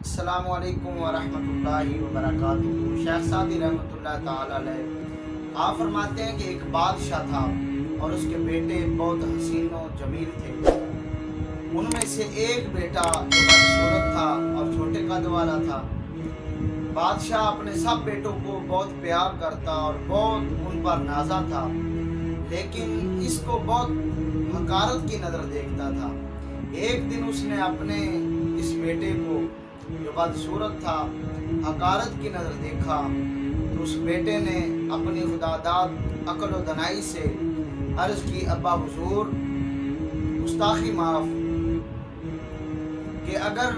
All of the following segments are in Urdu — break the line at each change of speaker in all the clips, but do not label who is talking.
السلام علیکم ورحمۃ اللہ وبرکاتہ۔ شیخ سعدی رحمۃ اللہ تعالی علیہ آپ فرماتے ہیں کہ ایک بادشاہ تھا اور اس کے بیٹے بہت حسین و جمیل تھے۔ ان میں سے ایک بیٹا جو بدصورت تھا اور چھوٹے قد والا تھا۔ بادشاہ اپنے سب بیٹوں کو بہت پیار کرتا اور بہت ان پر نازا تھا، لیکن اس کو بہت حقارت کی نظر دیکھتا تھا۔ ایک دن اس نے اپنے اس بیٹے کو جو بدصورت تھا حقارت کی نظر دیکھا تو اس بیٹے نے اپنی خداداد عقل و دانائی سے عرض کی، ابا حضور گستاخی معاف، کہ اگر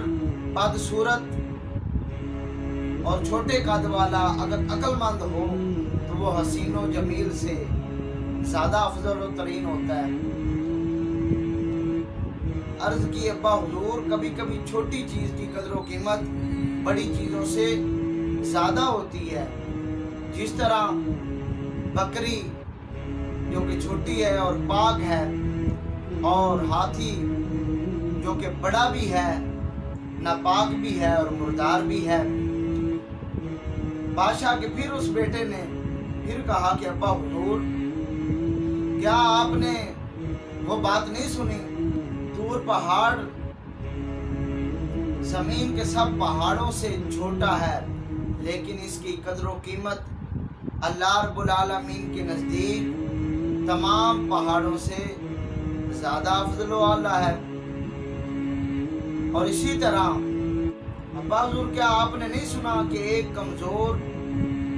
بدصورت اور چھوٹے قد والا اگر عقل مند ہو تو وہ حسین و جمیل سے زیادہ افضل و ترین ہوتا ہے۔ عرض کی، ابا حضور کبھی کبھی چھوٹی چیز کی قدر و قیمت بڑی چیزوں سے زیادہ ہوتی ہے۔ جس طرح بکری جو کہ چھوٹی ہے اور پاک ہے، اور ہاتھی جو کہ بڑا بھی ہے، ناپاک بھی ہے اور مردار بھی ہے۔ بادشاہ کے پھر اس بیٹے نے پھر کہا کہ ابا حضور کیا آپ نے وہ بات نہیں سنی؟ دور پہاڑ زمین کے سب پہاڑوں سے چھوٹا ہے، لیکن اس کی قدر و قیمت اللہ رب العالمین کے نزدیک تمام پہاڑوں سے زیادہ افضل و اعلیٰ ہے۔ اور اسی طرح ابا حضور کیا آپ نے نہیں سنا کہ ایک کمزور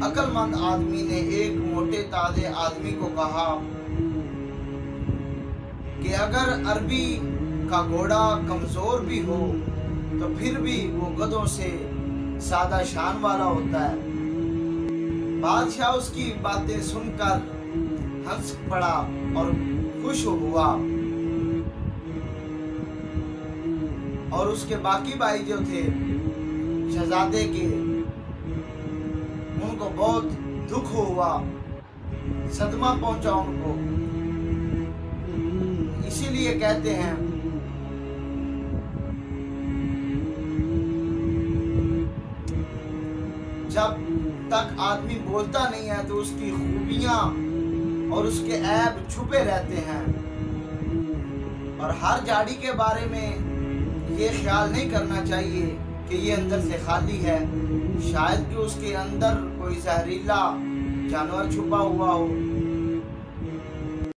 عقل مند آدمی نے ایک موٹے تازے آدمی کو کہا کہ اگر عربی کا گھوڑا کمزور بھی ہو تو پھر بھی وہ گدھوں سے سادہ شان والا ہوتا ہے۔ بادشاہ اس کی باتیں سن کر ہنس پڑا اور خوش ہوا، اور اس کے باقی بھائی جو تھے شہزادے کے، ان کو بہت دکھ ہوا، صدمہ پہنچا ان کو۔ اسی لیے کہتے ہیں جب تک آدمی بولتا نہیں ہے تو اس کی خوبیاں اور اس کے عیب چھپے رہتے ہیں، اور ہر جاڑی کے بارے میں یہ خیال نہیں کرنا چاہیے کہ یہ اندر سے خالی ہے، شاید کہ اس کے اندر کوئی زہریلا جانور چھپا ہوا ہو۔